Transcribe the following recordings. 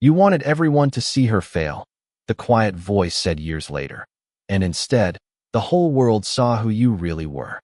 You wanted everyone to see her fail, the quiet voice said years later. And instead, the whole world saw who you really were.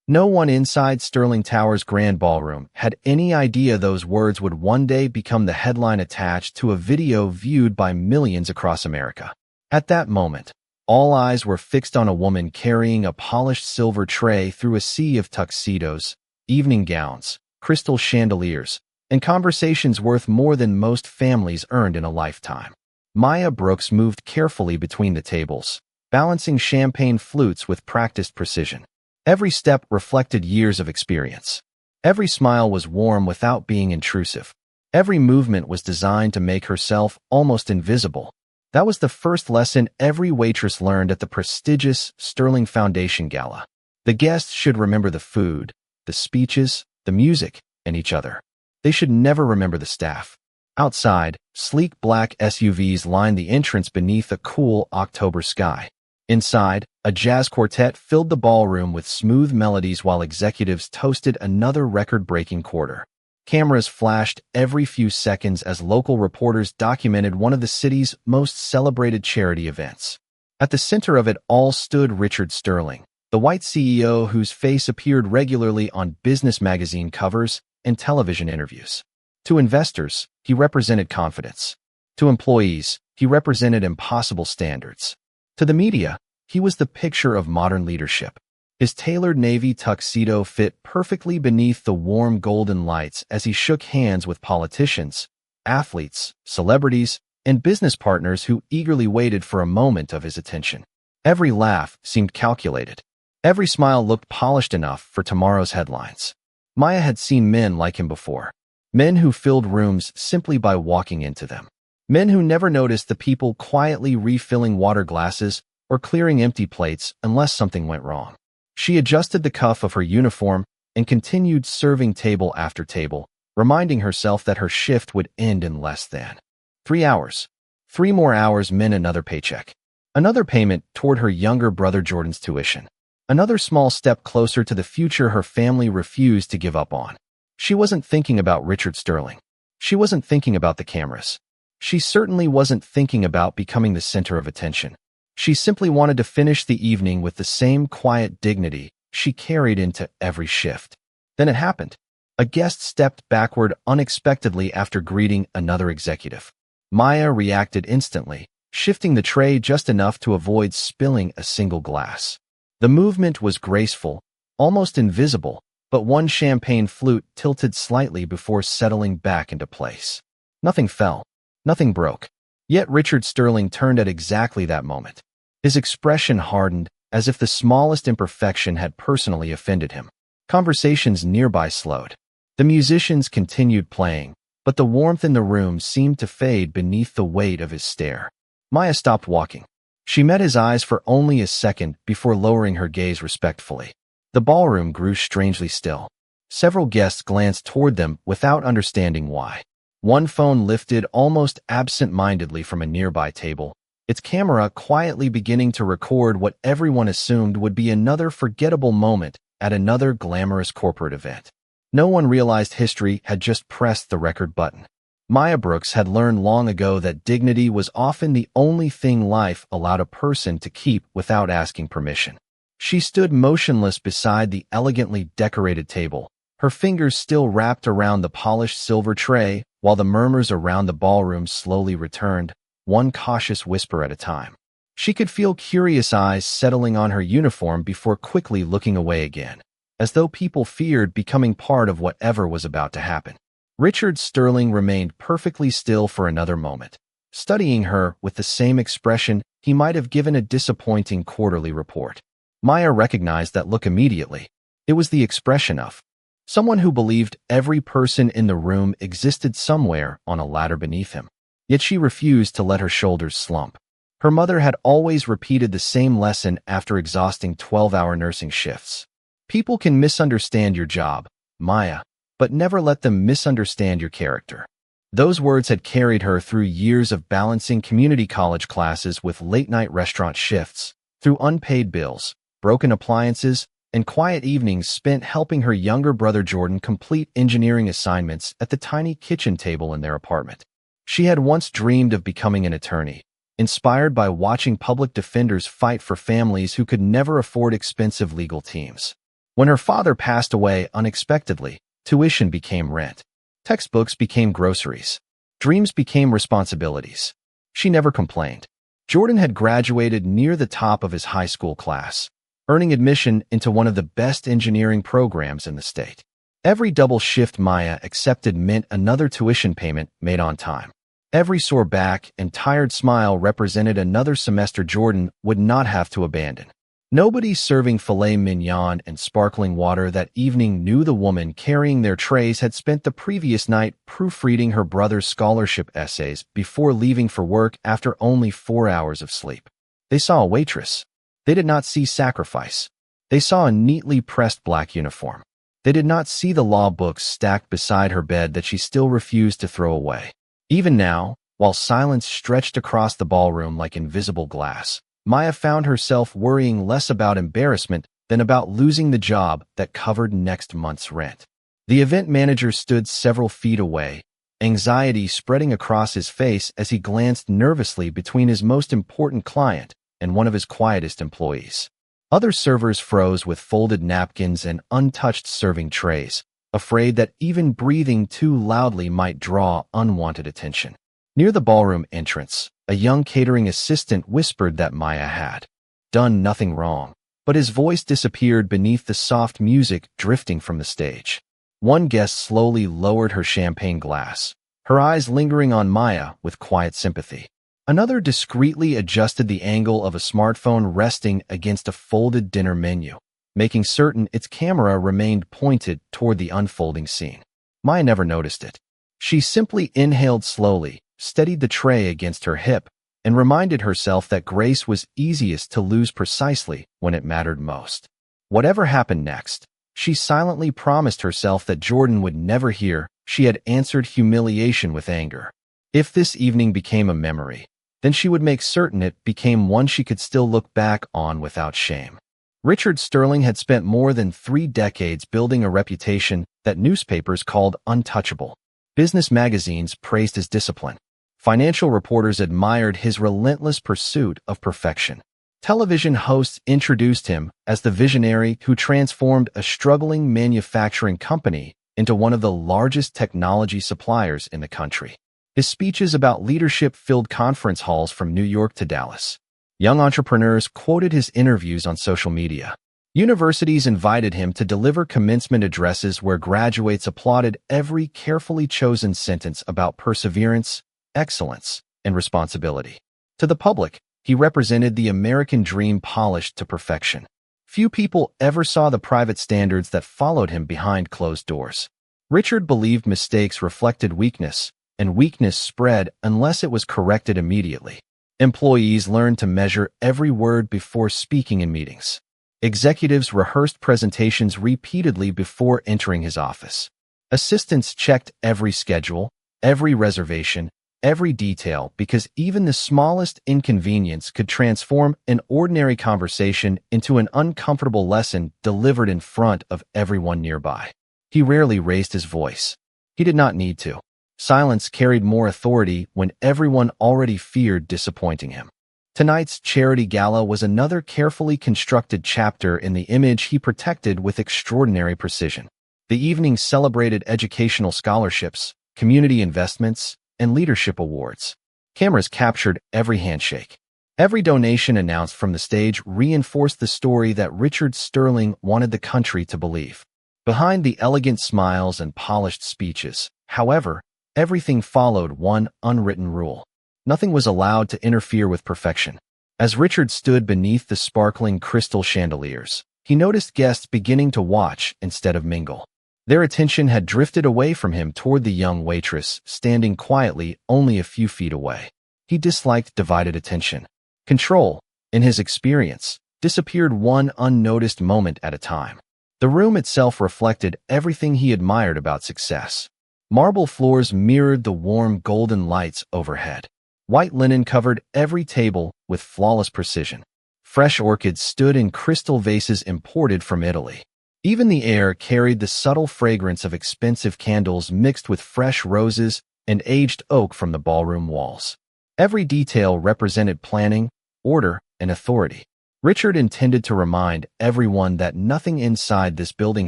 No one inside Sterling Tower's grand ballroom had any idea those words would one day become the headline attached to a video viewed by millions across America. At that moment, all eyes were fixed on a woman carrying a polished silver tray through a sea of tuxedos, evening gowns, crystal chandeliers, and conversations worth more than most families earned in a lifetime. Maya Brooks moved carefully between the tables, balancing champagne flutes with practiced precision. Every step reflected years of experience. Every smile was warm without being intrusive. Every movement was designed to make herself almost invisible. That was the first lesson every waitress learned at the prestigious Sterling Foundation Gala. The guests should remember the food, the speeches, the music, and each other. They should never remember the staff. Outside, sleek black SUVs lined the entrance beneath a cool October sky. Inside, a jazz quartet filled the ballroom with smooth melodies while executives toasted another record-breaking quarter. Cameras flashed every few seconds as local reporters documented one of the city's most celebrated charity events. At the center of it all stood Richard Sterling, the white CEO whose face appeared regularly on business magazine covers and television interviews. To investors, he represented confidence. To employees, he represented impossible standards. To the media, he was the picture of modern leadership. His tailored navy tuxedo fit perfectly beneath the warm golden lights as he shook hands with politicians, athletes, celebrities, and business partners who eagerly waited for a moment of his attention. Every laugh seemed calculated. Every smile looked polished enough for tomorrow's headlines. Maya had seen men like him before. Men who filled rooms simply by walking into them. Men who never noticed the people quietly refilling water glasses or clearing empty plates unless something went wrong. She adjusted the cuff of her uniform and continued serving table after table, reminding herself that her shift would end in less than 3 hours. 3 more hours meant another paycheck. Another payment toward her younger brother Jordan's tuition. Another small step closer to the future her family refused to give up on. She wasn't thinking about Richard Sterling. She wasn't thinking about the cameras. She certainly wasn't thinking about becoming the center of attention. She simply wanted to finish the evening with the same quiet dignity she carried into every shift. Then it happened. A guest stepped backward unexpectedly after greeting another executive. Maya reacted instantly, shifting the tray just enough to avoid spilling a single glass. The movement was graceful, almost invisible, but one champagne flute tilted slightly before settling back into place. Nothing fell. Nothing broke. Yet Richard Sterling turned at exactly that moment. His expression hardened, as if the smallest imperfection had personally offended him. Conversations nearby slowed. The musicians continued playing, but the warmth in the room seemed to fade beneath the weight of his stare. Maya stopped walking. She met his eyes for only a second before lowering her gaze respectfully. The ballroom grew strangely still. Several guests glanced toward them without understanding why. One phone lifted almost absent-mindedly from a nearby table, its camera quietly beginning to record what everyone assumed would be another forgettable moment at another glamorous corporate event. No one realized history had just pressed the record button. Maya Brooks had learned long ago that dignity was often the only thing life allowed a person to keep without asking permission. She stood motionless beside the elegantly decorated table, her fingers still wrapped around the polished silver tray, while the murmurs around the ballroom slowly returned, one cautious whisper at a time. She could feel curious eyes settling on her uniform before quickly looking away again, as though people feared becoming part of whatever was about to happen. Richard Sterling remained perfectly still for another moment, studying her with the same expression he might have given a disappointing quarterly report. Maya recognized that look immediately. It was the expression of someone who believed every person in the room existed somewhere on a ladder beneath him. Yet she refused to let her shoulders slump. Her mother had always repeated the same lesson after exhausting 12-hour nursing shifts. People can misunderstand your job, Maya, but never let them misunderstand your character. Those words had carried her through years of balancing community college classes with late-night restaurant shifts, through unpaid bills, broken appliances, and quiet evenings spent helping her younger brother Jordan complete engineering assignments at the tiny kitchen table in their apartment. She had once dreamed of becoming an attorney, inspired by watching public defenders fight for families who could never afford expensive legal teams. When her father passed away unexpectedly, tuition became rent. Textbooks became groceries. Dreams became responsibilities. She never complained. Jordan had graduated near the top of his high school class, earning admission into one of the best engineering programs in the state. Every double shift Maya accepted meant another tuition payment made on time. Every sore back and tired smile represented another semester Jordan would not have to abandon. Nobody serving filet mignon and sparkling water that evening knew the woman carrying their trays had spent the previous night proofreading her brother's scholarship essays before leaving for work after only 4 hours of sleep. They saw a waitress. They did not see sacrifice. They saw a neatly pressed black uniform. They did not see the law books stacked beside her bed that she still refused to throw away. Even now, while silence stretched across the ballroom like invisible glass, Maya found herself worrying less about embarrassment than about losing the job that covered next month's rent. The event manager stood several feet away, anxiety spreading across his face as he glanced nervously between his most important client and one of his quietest employees. Other servers froze with folded napkins and untouched serving trays, afraid that even breathing too loudly might draw unwanted attention. Near the ballroom entrance, a young catering assistant whispered that Maya had done nothing wrong, but his voice disappeared beneath the soft music drifting from the stage. One guest slowly lowered her champagne glass, her eyes lingering on Maya with quiet sympathy. Another discreetly adjusted the angle of a smartphone resting against a folded dinner menu, making certain its camera remained pointed toward the unfolding scene. Maya never noticed it. She simply inhaled slowly, steadied the tray against her hip, and reminded herself that grace was easiest to lose precisely when it mattered most. Whatever happened next, she silently promised herself that Jordan would never hear she had answered humiliation with anger. If this evening became a memory, then she would make certain it became one she could still look back on without shame. Richard Sterling had spent more than 3 decades building a reputation that newspapers called untouchable. Business magazines praised his discipline. Financial reporters admired his relentless pursuit of perfection. Television hosts introduced him as the visionary who transformed a struggling manufacturing company into one of the largest technology suppliers in the country. His speeches about leadership filled conference halls from New York to Dallas. Young entrepreneurs quoted his interviews on social media. Universities invited him to deliver commencement addresses where graduates applauded every carefully chosen sentence about perseverance, excellence, and responsibility. To the public, he represented the American dream polished to perfection. Few people ever saw the private standards that followed him behind closed doors. Richard believed mistakes reflected weakness, and weakness spread unless it was corrected immediately. Employees learned to measure every word before speaking in meetings. Executives rehearsed presentations repeatedly before entering his office. Assistants checked every schedule, every reservation, every detail, because even the smallest inconvenience could transform an ordinary conversation into an uncomfortable lesson delivered in front of everyone nearby. He rarely raised his voice. He did not need to. Silence carried more authority when everyone already feared disappointing him. Tonight's charity gala was another carefully constructed chapter in the image he protected with extraordinary precision. The evening celebrated educational scholarships, community investments, and leadership awards. Cameras captured every handshake. Every donation announced from the stage reinforced the story that Richard Sterling wanted the country to believe. Behind the elegant smiles and polished speeches, however, everything followed one unwritten rule. Nothing was allowed to interfere with perfection. As Richard stood beneath the sparkling crystal chandeliers, he noticed guests beginning to watch instead of mingle. Their attention had drifted away from him toward the young waitress standing quietly only a few feet away. He disliked divided attention. Control, in his experience, disappeared one unnoticed moment at a time. The room itself reflected everything he admired about success. Marble floors mirrored the warm golden lights overhead. White linen covered every table with flawless precision. Fresh orchids stood in crystal vases imported from Italy. Even the air carried the subtle fragrance of expensive candles mixed with fresh roses and aged oak from the ballroom walls. Every detail represented planning, order, and authority. Richard intended to remind everyone that nothing inside this building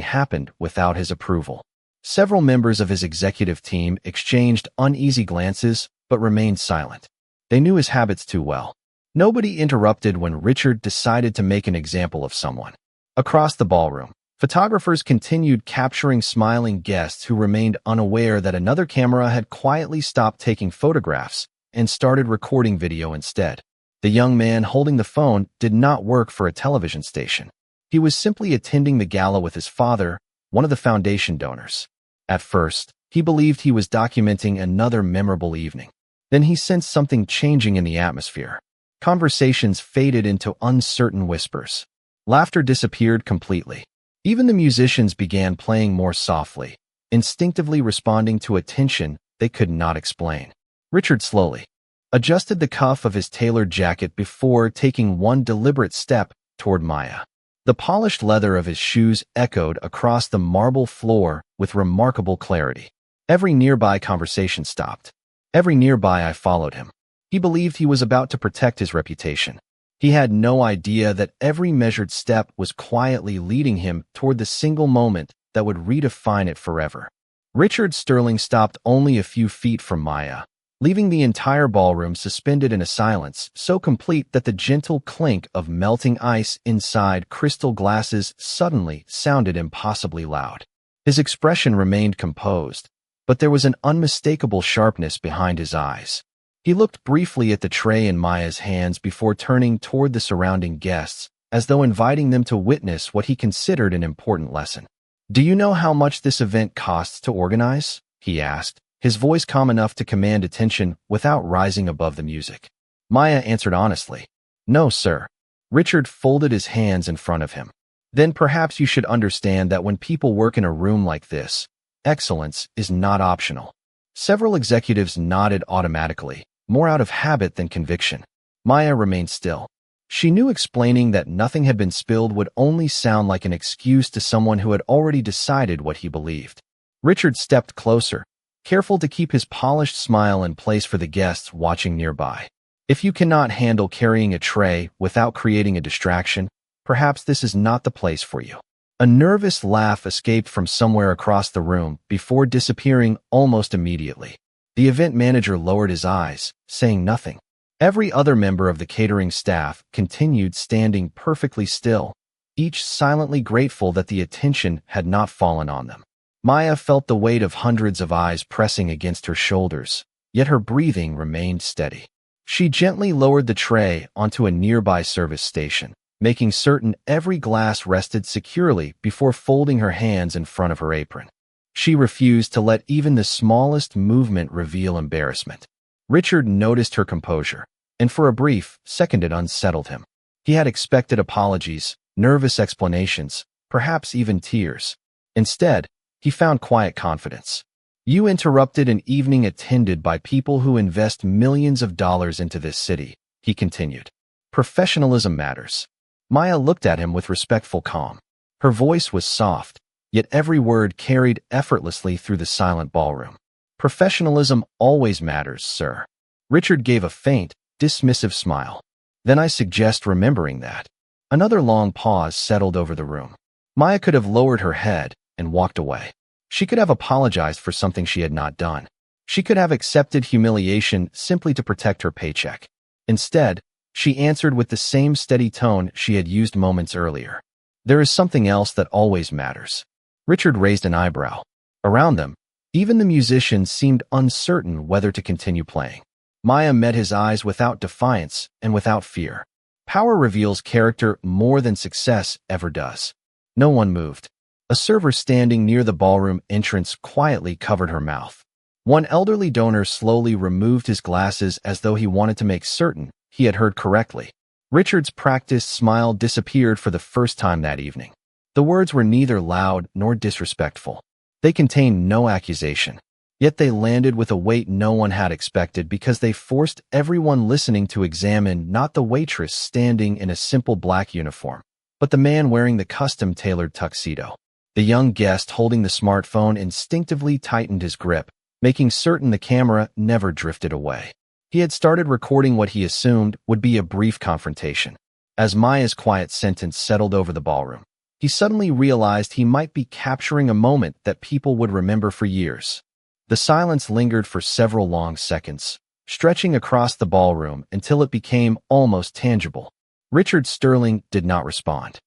happened without his approval. Several members of his executive team exchanged uneasy glances but remained silent. They knew his habits too well. Nobody interrupted when Richard decided to make an example of someone. Across the ballroom, photographers continued capturing smiling guests who remained unaware that another camera had quietly stopped taking photographs and started recording video instead. The young man holding the phone did not work for a television station. He was simply attending the gala with his father, one of the foundation donors. At first, he believed he was documenting another memorable evening. Then he sensed something changing in the atmosphere. Conversations faded into uncertain whispers. Laughter disappeared completely. Even the musicians began playing more softly, instinctively responding to a tension they could not explain. Richard slowly adjusted the cuff of his tailored jacket before taking one deliberate step toward Maya. The polished leather of his shoes echoed across the marble floor with remarkable clarity. Every nearby conversation stopped. Every nearby eye followed him. He believed he was about to protect his reputation. He had no idea that every measured step was quietly leading him toward the single moment that would redefine it forever. Richard Sterling stopped only a few feet from Maya, leaving the entire ballroom suspended in a silence so complete that the gentle clink of melting ice inside crystal glasses suddenly sounded impossibly loud. His expression remained composed, but there was an unmistakable sharpness behind his eyes. He looked briefly at the tray in Maya's hands before turning toward the surrounding guests, as though inviting them to witness what he considered an important lesson. "Do you know how much this event costs to organize?" he asked, his voice calm enough to command attention without rising above the music. Maya answered honestly, "No, sir." Richard folded his hands in front of him. "Then perhaps you should understand that when people work in a room like this, excellence is not optional." Several executives nodded automatically, more out of habit than conviction. Maya remained still. She knew explaining that nothing had been spilled would only sound like an excuse to someone who had already decided what he believed. Richard stepped closer, careful to keep his polished smile in place for the guests watching nearby. "If you cannot handle carrying a tray without creating a distraction, perhaps this is not the place for you." A nervous laugh escaped from somewhere across the room before disappearing almost immediately. The event manager lowered his eyes, saying nothing. Every other member of the catering staff continued standing perfectly still, each silently grateful that the attention had not fallen on them. Maya felt the weight of hundreds of eyes pressing against her shoulders, yet her breathing remained steady. She gently lowered the tray onto a nearby service station, making certain every glass rested securely before folding her hands in front of her apron. She refused to let even the smallest movement reveal embarrassment. Richard noticed her composure, and for a brief second it unsettled him. He had expected apologies, nervous explanations, perhaps even tears. Instead, he found quiet confidence. "You interrupted an evening attended by people who invest millions of dollars into this city," he continued. "Professionalism matters." Maya looked at him with respectful calm. Her voice was soft, yet every word carried effortlessly through the silent ballroom. "Professionalism always matters, sir." Richard gave a faint, dismissive smile. "Then I suggest remembering that." Another long pause settled over the room. Maya could have lowered her head and walked away. She could have apologized for something she had not done. She could have accepted humiliation simply to protect her paycheck. Instead, she answered with the same steady tone she had used moments earlier. "There is something else that always matters." Richard raised an eyebrow. Around them, even the musicians seemed uncertain whether to continue playing. Maya met his eyes without defiance and without fear. Power reveals character more than success ever does. No one moved. A server standing near the ballroom entrance quietly covered her mouth. One elderly donor slowly removed his glasses as though he wanted to make certain he had heard correctly. Richard's practiced smile disappeared for the first time that evening. The words were neither loud nor disrespectful. They contained no accusation. Yet they landed with a weight no one had expected because they forced everyone listening to examine not the waitress standing in a simple black uniform, but the man wearing the custom-tailored tuxedo. The young guest holding the smartphone instinctively tightened his grip, making certain the camera never drifted away. He had started recording what he assumed would be a brief confrontation. As Maya's quiet sentence settled over the ballroom, he suddenly realized he might be capturing a moment that people would remember for years. The silence lingered for several long seconds, stretching across the ballroom until it became almost tangible. Richard Sterling did not respond.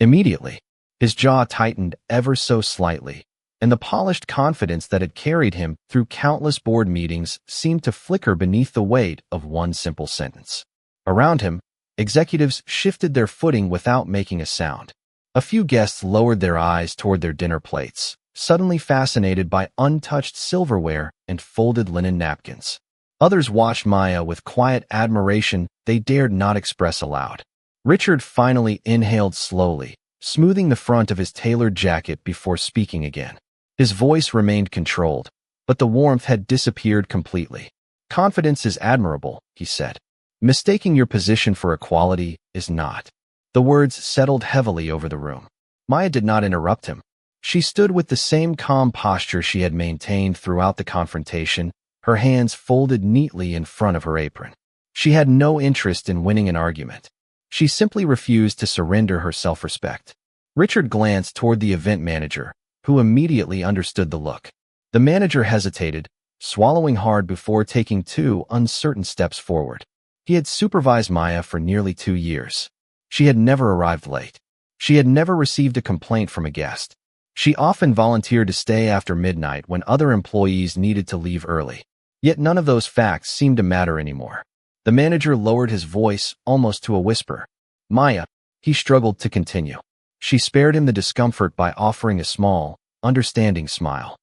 Immediately, his jaw tightened ever so slightly, and the polished confidence that had carried him through countless board meetings seemed to flicker beneath the weight of one simple sentence. Around him, executives shifted their footing without making a sound. A few guests lowered their eyes toward their dinner plates, suddenly fascinated by untouched silverware and folded linen napkins. Others watched Maya with quiet admiration they dared not express aloud. Richard finally inhaled slowly, smoothing the front of his tailored jacket before speaking again. His voice remained controlled, but the warmth had disappeared completely. "Confidence is admirable," he said. "Mistaking your position for equality is not." The words settled heavily over the room. Maya did not interrupt him. She stood with the same calm posture she had maintained throughout the confrontation, her hands folded neatly in front of her apron. She had no interest in winning an argument. She simply refused to surrender her self-respect. Richard glanced toward the event manager, who immediately understood the look. The manager hesitated, swallowing hard before taking 2 uncertain steps forward. He had supervised Maya for nearly 2 years. She had never arrived late. She had never received a complaint from a guest. She often volunteered to stay after midnight when other employees needed to leave early. Yet none of those facts seemed to matter anymore. The manager lowered his voice almost to a whisper. "Maya," he struggled to continue. She spared him the discomfort by offering a small, understanding smile.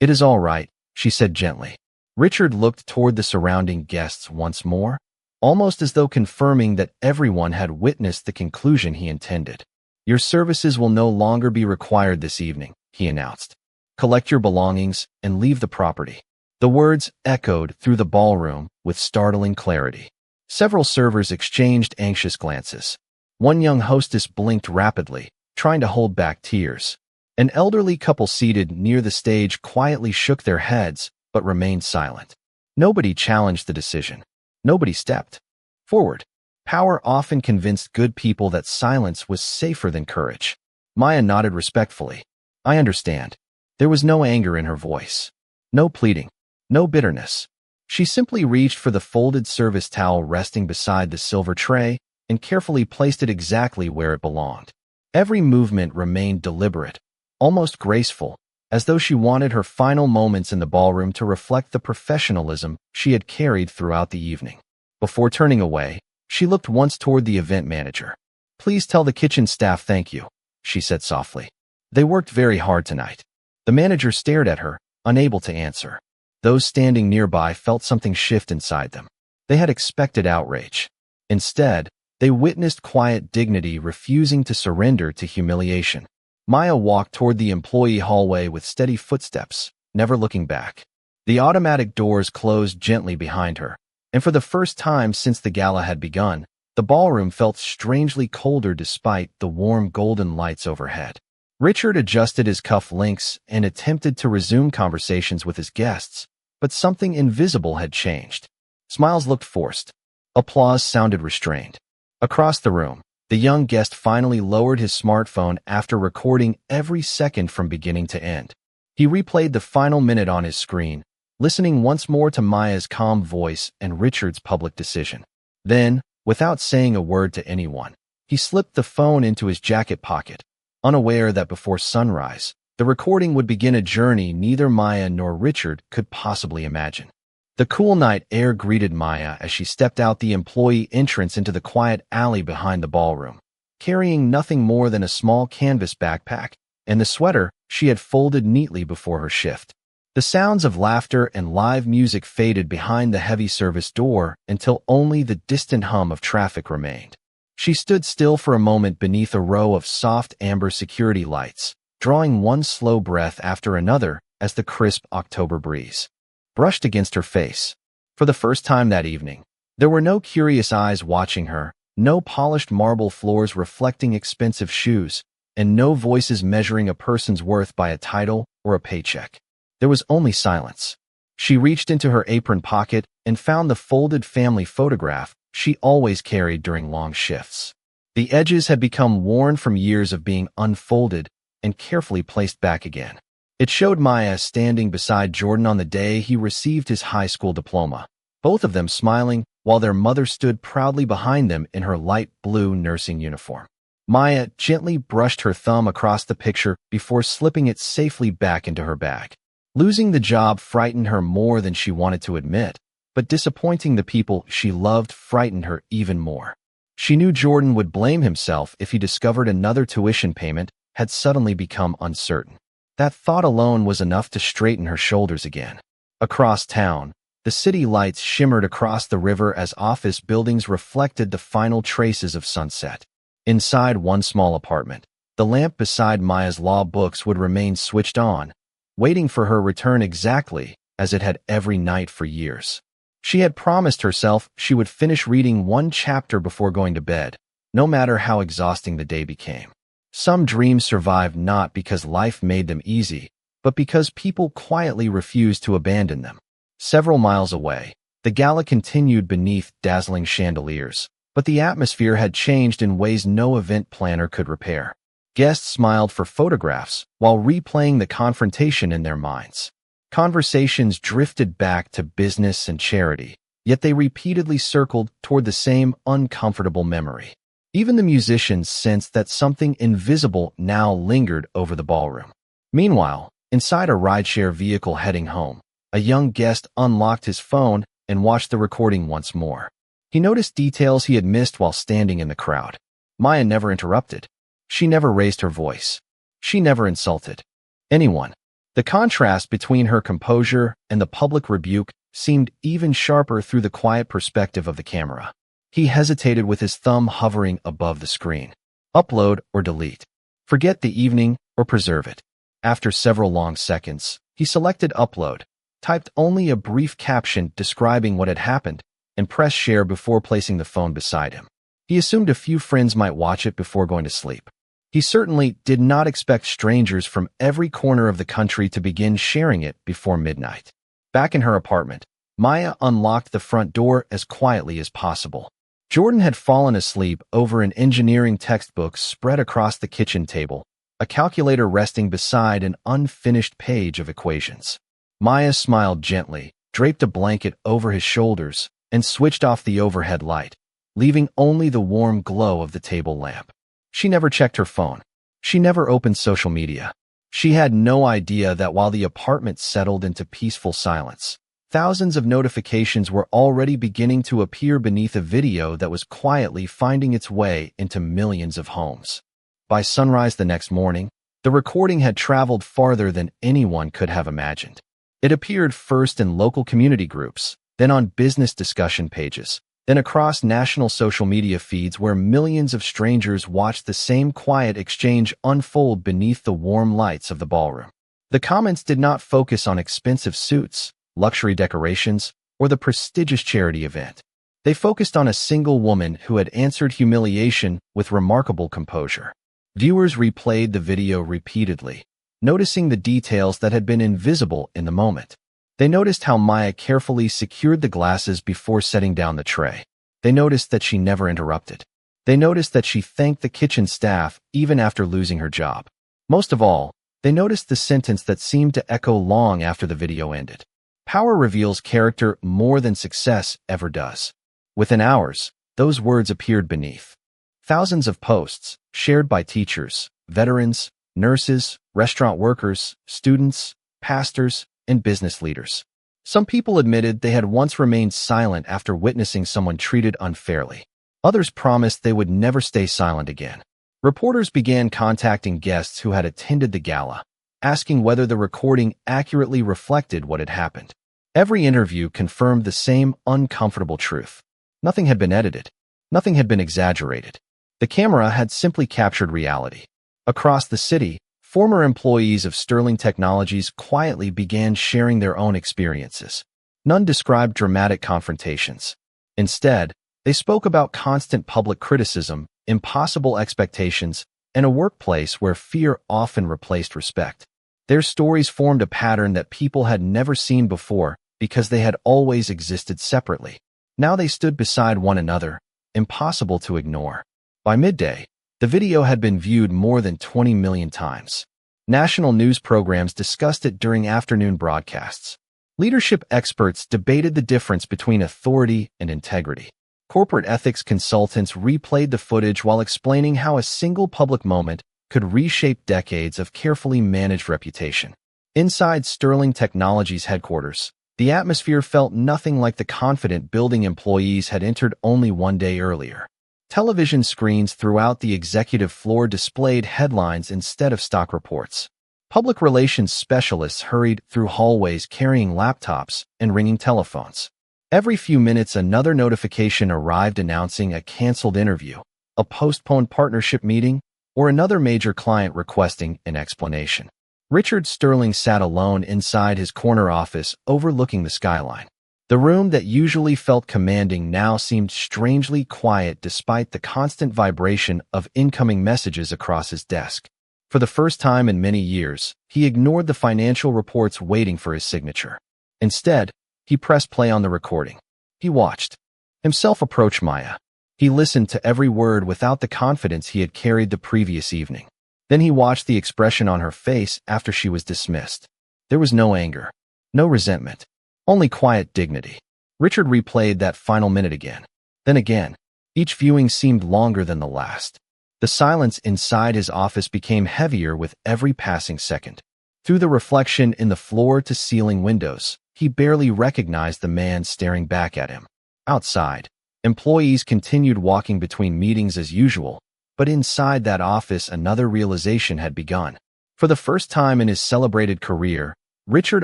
"It is all right," she said gently. Richard looked toward the surrounding guests once more, almost as though confirming that everyone had witnessed the conclusion he intended. "Your services will no longer be required this evening," he announced. "Collect your belongings and leave the property." The words echoed through the ballroom with startling clarity. Several servers exchanged anxious glances. One young hostess blinked rapidly, trying to hold back tears. An elderly couple seated near the stage quietly shook their heads but remained silent. Nobody challenged the decision. Nobody stepped forward. Power often convinced good people that silence was safer than courage. Maya nodded respectfully. "I understand." There was no anger in her voice. No pleading. No bitterness. She simply reached for the folded service towel resting beside the silver tray and carefully placed it exactly where it belonged. Every movement remained deliberate, almost graceful, as though she wanted her final moments in the ballroom to reflect the professionalism she had carried throughout the evening. Before turning away, she looked once toward the event manager. "Please tell the kitchen staff thank you," she said softly. "They worked very hard tonight." The manager stared at her, unable to answer. Those standing nearby felt something shift inside them. They had expected outrage. Instead, they witnessed quiet dignity refusing to surrender to humiliation. Maya walked toward the employee hallway with steady footsteps, never looking back. The automatic doors closed gently behind her, and for the first time since the gala had begun, the ballroom felt strangely colder despite the warm golden lights overhead. Richard adjusted his cuff links and attempted to resume conversations with his guests, but something invisible had changed. Smiles looked forced. Applause sounded restrained. Across the room, the young guest finally lowered his smartphone after recording every second from beginning to end. He replayed the final minute on his screen, listening once more to Maya's calm voice and Richard's public decision. Then, without saying a word to anyone, he slipped the phone into his jacket pocket, unaware that before sunrise, the recording would begin a journey neither Maya nor Richard could possibly imagine. The cool night air greeted Maya as she stepped out the employee entrance into the quiet alley behind the ballroom, carrying nothing more than a small canvas backpack and the sweater she had folded neatly before her shift. The sounds of laughter and live music faded behind the heavy service door until only the distant hum of traffic remained. She stood still for a moment beneath a row of soft amber security lights, drawing one slow breath after another as the crisp October breeze brushed against her face. For the first time that evening, there were no curious eyes watching her, no polished marble floors reflecting expensive shoes, and no voices measuring a person's worth by a title or a paycheck. There was only silence. She reached into her apron pocket and found the folded family photograph she always carried during long shifts. The edges had become worn from years of being unfolded and carefully placed back again. It showed Maya standing beside Jordan on the day he received his high school diploma, both of them smiling while their mother stood proudly behind them in her light blue nursing uniform. Maya gently brushed her thumb across the picture before slipping it safely back into her bag. Losing the job frightened her more than she wanted to admit, but disappointing the people she loved frightened her even more. She knew Jordan would blame himself if he discovered another tuition payment had suddenly become uncertain. That thought alone was enough to straighten her shoulders again. Across town, the city lights shimmered across the river as office buildings reflected the final traces of sunset. Inside one small apartment, the lamp beside Maya's law books would remain switched on, waiting for her return exactly as it had every night for years. She had promised herself she would finish reading one chapter before going to bed, no matter how exhausting the day became. Some dreams survived not because life made them easy, but because people quietly refused to abandon them. Several miles away, the gala continued beneath dazzling chandeliers, but the atmosphere had changed in ways no event planner could repair. Guests smiled for photographs while replaying the confrontation in their minds. Conversations drifted back to business and charity, yet they repeatedly circled toward the same uncomfortable memory. Even the musicians sensed that something invisible now lingered over the ballroom. Meanwhile, inside a rideshare vehicle heading home, a young guest unlocked his phone and watched the recording once more. He noticed details he had missed while standing in the crowd. Maya never interrupted. She never raised her voice. She never insulted anyone. The contrast between her composure and the public rebuke seemed even sharper through the quiet perspective of the camera. He hesitated with his thumb hovering above the screen. Upload or delete. Forget the evening or preserve it. After several long seconds, he selected upload, typed only a brief caption describing what had happened, and pressed share before placing the phone beside him. He assumed a few friends might watch it before going to sleep. He certainly did not expect strangers from every corner of the country to begin sharing it before midnight. Back in her apartment, Maya unlocked the front door as quietly as possible. Jordan had fallen asleep over an engineering textbook spread across the kitchen table, a calculator resting beside an unfinished page of equations. Maya smiled gently, draped a blanket over his shoulders, and switched off the overhead light, leaving only the warm glow of the table lamp. She never checked her phone. She never opened social media. She had no idea that while the apartment settled into peaceful silence, thousands of notifications were already beginning to appear beneath a video that was quietly finding its way into millions of homes. By sunrise the next morning, the recording had traveled farther than anyone could have imagined. It appeared first in local community groups, then on business discussion pages, then across national social media feeds where millions of strangers watched the same quiet exchange unfold beneath the warm lights of the ballroom. The comments did not focus on expensive suits, luxury decorations, or the prestigious charity event. They focused on a single woman who had answered humiliation with remarkable composure. Viewers replayed the video repeatedly, noticing the details that had been invisible in the moment. They noticed how Maya carefully secured the glasses before setting down the tray. They noticed that she never interrupted. They noticed that she thanked the kitchen staff even after losing her job. Most of all, they noticed the sentence that seemed to echo long after the video ended. Power reveals character more than success ever does. Within hours, those words appeared beneath thousands of posts, shared by teachers, veterans, nurses, restaurant workers, students, pastors, and business leaders. Some people admitted they had once remained silent after witnessing someone treated unfairly. Others promised they would never stay silent again. Reporters began contacting guests who had attended the gala, asking whether the recording accurately reflected what had happened. Every interview confirmed the same uncomfortable truth. Nothing had been edited. Nothing had been exaggerated. The camera had simply captured reality. Across the city, former employees of Sterling Technologies quietly began sharing their own experiences. None described dramatic confrontations. Instead, they spoke about constant public criticism, impossible expectations, and a workplace where fear often replaced respect. Their stories formed a pattern that people had never seen before, because they had always existed separately. Now they stood beside one another, impossible to ignore. By midday, the video had been viewed more than 20 million times. National news programs discussed it during afternoon broadcasts. Leadership experts debated the difference between authority and integrity. Corporate ethics consultants replayed the footage while explaining how a single public moment could reshape decades of carefully managed reputation. Inside Sterling Technologies headquarters, the atmosphere felt nothing like the confident building employees had entered only one day earlier. Television screens throughout the executive floor displayed headlines instead of stock reports. Public relations specialists hurried through hallways carrying laptops and ringing telephones. Every few minutes, another notification arrived announcing a canceled interview, a postponed partnership meeting, or another major client requesting an explanation. Richard Sterling sat alone inside his corner office overlooking the skyline. The room that usually felt commanding now seemed strangely quiet despite the constant vibration of incoming messages across his desk. For the first time in many years, he ignored the financial reports waiting for his signature. Instead, he pressed play on the recording. He watched himself approach Maya. He listened to every word without the confidence he had carried the previous evening. Then he watched the expression on her face after she was dismissed. There was no anger, no resentment, only quiet dignity. Richard replayed that final minute again. Then again. Each viewing seemed longer than the last. The silence inside his office became heavier with every passing second. Through the reflection in the floor-to-ceiling windows, he barely recognized the man staring back at him. Outside, employees continued walking between meetings as usual, but inside that office another realization had begun. For the first time in his celebrated career, Richard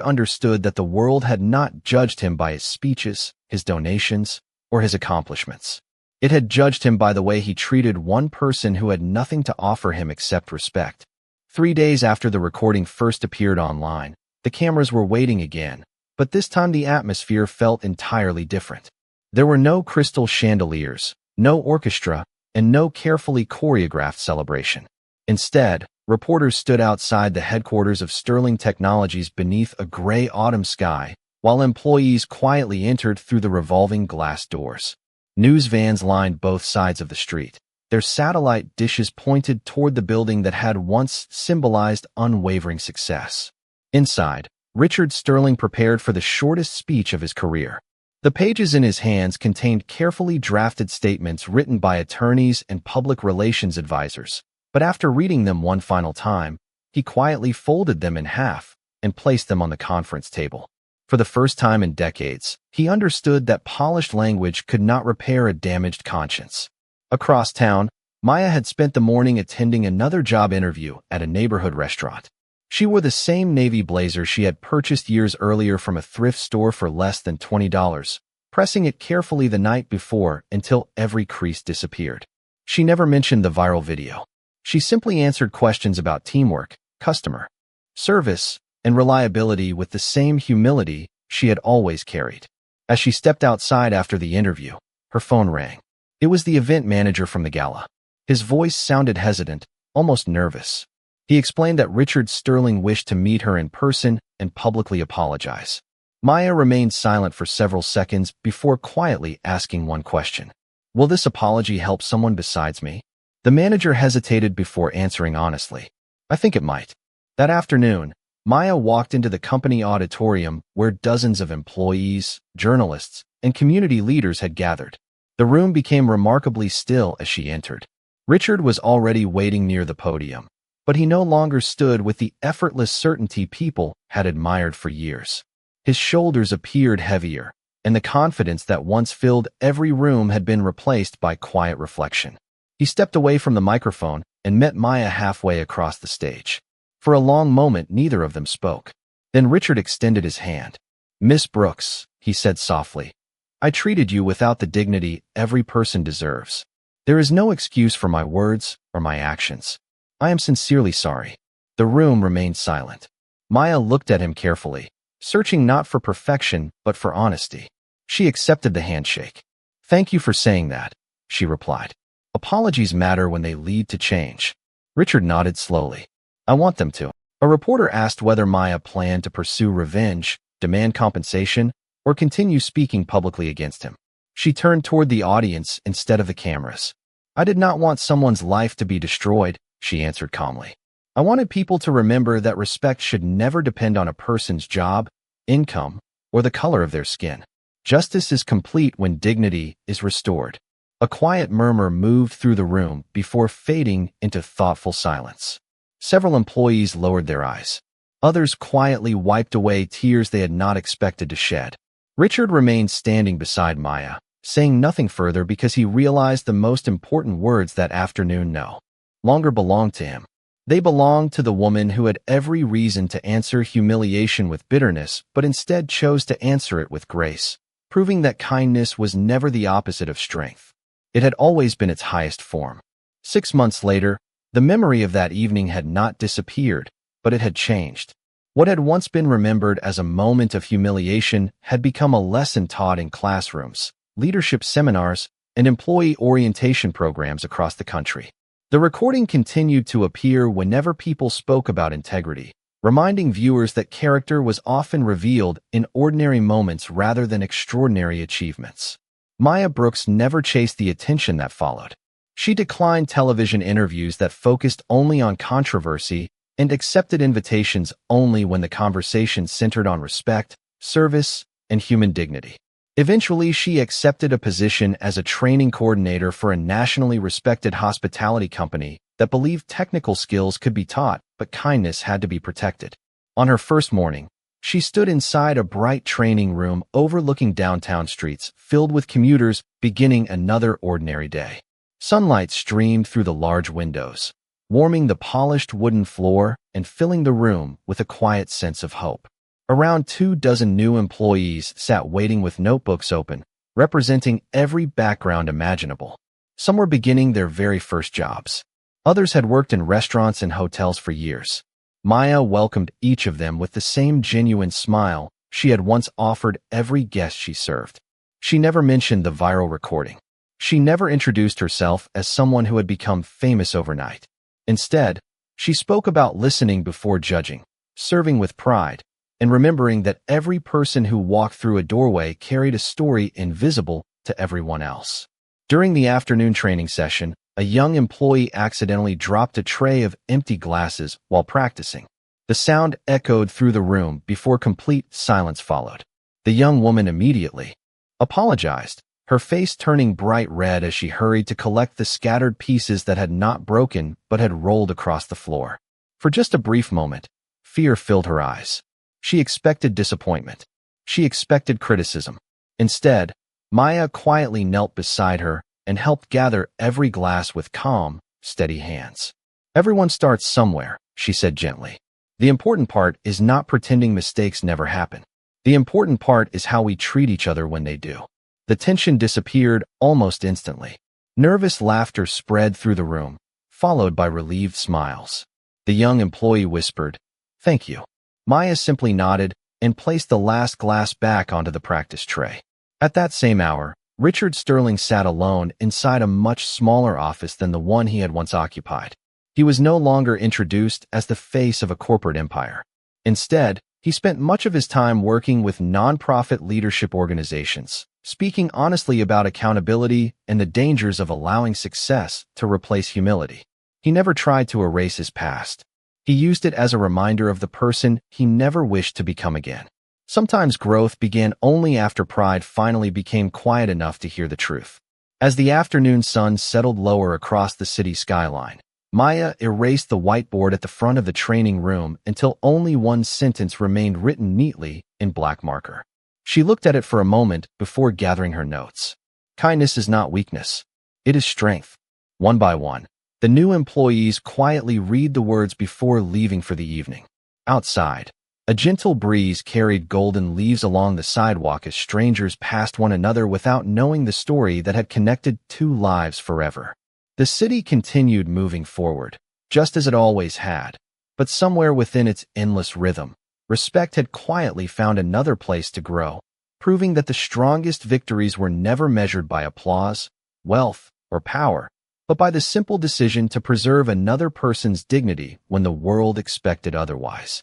understood that the world had not judged him by his speeches, his donations, or his accomplishments. It had judged him by the way he treated one person who had nothing to offer him except respect. 3 days after the recording first appeared online, the cameras were waiting again, but this time the atmosphere felt entirely different. There were no crystal chandeliers, no orchestra, and no carefully choreographed celebration. Instead, reporters stood outside the headquarters of Sterling Technologies beneath a gray autumn sky, while employees quietly entered through the revolving glass doors. News vans lined both sides of the street. Their satellite dishes pointed toward the building that had once symbolized unwavering success. Inside, Richard Sterling prepared for the shortest speech of his career. The pages in his hands contained carefully drafted statements written by attorneys and public relations advisors. But after reading them one final time, he quietly folded them in half and placed them on the conference table. For the first time in decades, he understood that polished language could not repair a damaged conscience. Across town, Maya had spent the morning attending another job interview at a neighborhood restaurant. She wore the same navy blazer she had purchased years earlier from a thrift store for less than $20, pressing it carefully the night before until every crease disappeared. She never mentioned the viral video. She simply answered questions about teamwork, customer service, and reliability with the same humility she had always carried. As she stepped outside after the interview, her phone rang. It was the event manager from the gala. His voice sounded hesitant, almost nervous. He explained that Richard Sterling wished to meet her in person and publicly apologize. Maya remained silent for several seconds before quietly asking one question. Will this apology help someone besides me? The manager hesitated before answering honestly. I think it might. That afternoon, Maya walked into the company auditorium where dozens of employees, journalists, and community leaders had gathered. The room became remarkably still as she entered. Richard was already waiting near the podium, but he no longer stood with the effortless certainty people had admired for years. His shoulders appeared heavier, and the confidence that once filled every room had been replaced by quiet reflection. He stepped away from the microphone and met Maya halfway across the stage. For a long moment, neither of them spoke. Then Richard extended his hand. Miss Brooks, he said softly, I treated you without the dignity every person deserves. There is no excuse for my words or my actions. I am sincerely sorry. The room remained silent. Maya looked at him carefully, searching not for perfection but for honesty. She accepted the handshake. Thank you for saying that, she replied. Apologies matter when they lead to change. Richard nodded slowly. I want them to. A reporter asked whether Maya planned to pursue revenge, demand compensation, or continue speaking publicly against him. She turned toward the audience instead of the cameras. "I did not want someone's life to be destroyed," she answered calmly. "I wanted people to remember that respect should never depend on a person's job, income, or the color of their skin. Justice is complete when dignity is restored." A quiet murmur moved through the room before fading into thoughtful silence. Several employees lowered their eyes. Others quietly wiped away tears they had not expected to shed. Richard remained standing beside Maya, saying nothing further because he realized the most important words that afternoon no longer belonged to him. They belonged to the woman who had every reason to answer humiliation with bitterness, but instead chose to answer it with grace, proving that kindness was never the opposite of strength. It had always been its highest form. 6 months later, the memory of that evening had not disappeared, but it had changed. What had once been remembered as a moment of humiliation had become a lesson taught in classrooms, leadership seminars, and employee orientation programs across the country. The recording continued to appear whenever people spoke about integrity, reminding viewers that character was often revealed in ordinary moments rather than extraordinary achievements. Maya Brooks never chased the attention that followed. She declined television interviews that focused only on controversy and accepted invitations only when the conversation centered on respect, service, and human dignity. Eventually, she accepted a position as a training coordinator for a nationally respected hospitality company that believed technical skills could be taught, but kindness had to be protected. On her first morning, she stood inside a bright training room overlooking downtown streets filled with commuters beginning another ordinary day. Sunlight streamed through the large windows, warming the polished wooden floor and filling the room with a quiet sense of hope. Around 24 new employees sat waiting with notebooks open, representing every background imaginable. Some were beginning their very first jobs. Others had worked in restaurants and hotels for years. Maya welcomed each of them with the same genuine smile she had once offered every guest she served. She never mentioned the viral recording. She never introduced herself as someone who had become famous overnight. Instead, she spoke about listening before judging, serving with pride, and remembering that every person who walked through a doorway carried a story invisible to everyone else. During the afternoon training session, a young employee accidentally dropped a tray of empty glasses while practicing. The sound echoed through the room before complete silence followed. The young woman immediately apologized, her face turning bright red as she hurried to collect the scattered pieces that had not broken but had rolled across the floor. For just a brief moment, fear filled her eyes. She expected disappointment. She expected criticism. Instead, Maya quietly knelt beside her and helped gather every glass with calm, steady hands. "Everyone starts somewhere," she said gently. "The important part is not pretending mistakes never happen. The important part is how we treat each other when they do." The tension disappeared almost instantly. Nervous laughter spread through the room, followed by relieved smiles. The young employee whispered, "Thank you." Maya simply nodded and placed the last glass back onto the practice tray. At that same hour, Richard Sterling sat alone inside a much smaller office than the one he had once occupied. He was no longer introduced as the face of a corporate empire. Instead, he spent much of his time working with nonprofit leadership organizations, speaking honestly about accountability and the dangers of allowing success to replace humility. He never tried to erase his past. He used it as a reminder of the person he never wished to become again. Sometimes growth began only after pride finally became quiet enough to hear the truth. As the afternoon sun settled lower across the city skyline, Maya erased the whiteboard at the front of the training room until only one sentence remained written neatly in black marker. She looked at it for a moment before gathering her notes. "Kindness is not weakness. It is strength." One by one, the new employees quietly read the words before leaving for the evening. Outside, a gentle breeze carried golden leaves along the sidewalk as strangers passed one another without knowing the story that had connected two lives forever. The city continued moving forward, just as it always had, but somewhere within its endless rhythm, respect had quietly found another place to grow, proving that the strongest victories were never measured by applause, wealth, or power, but by the simple decision to preserve another person's dignity when the world expected otherwise.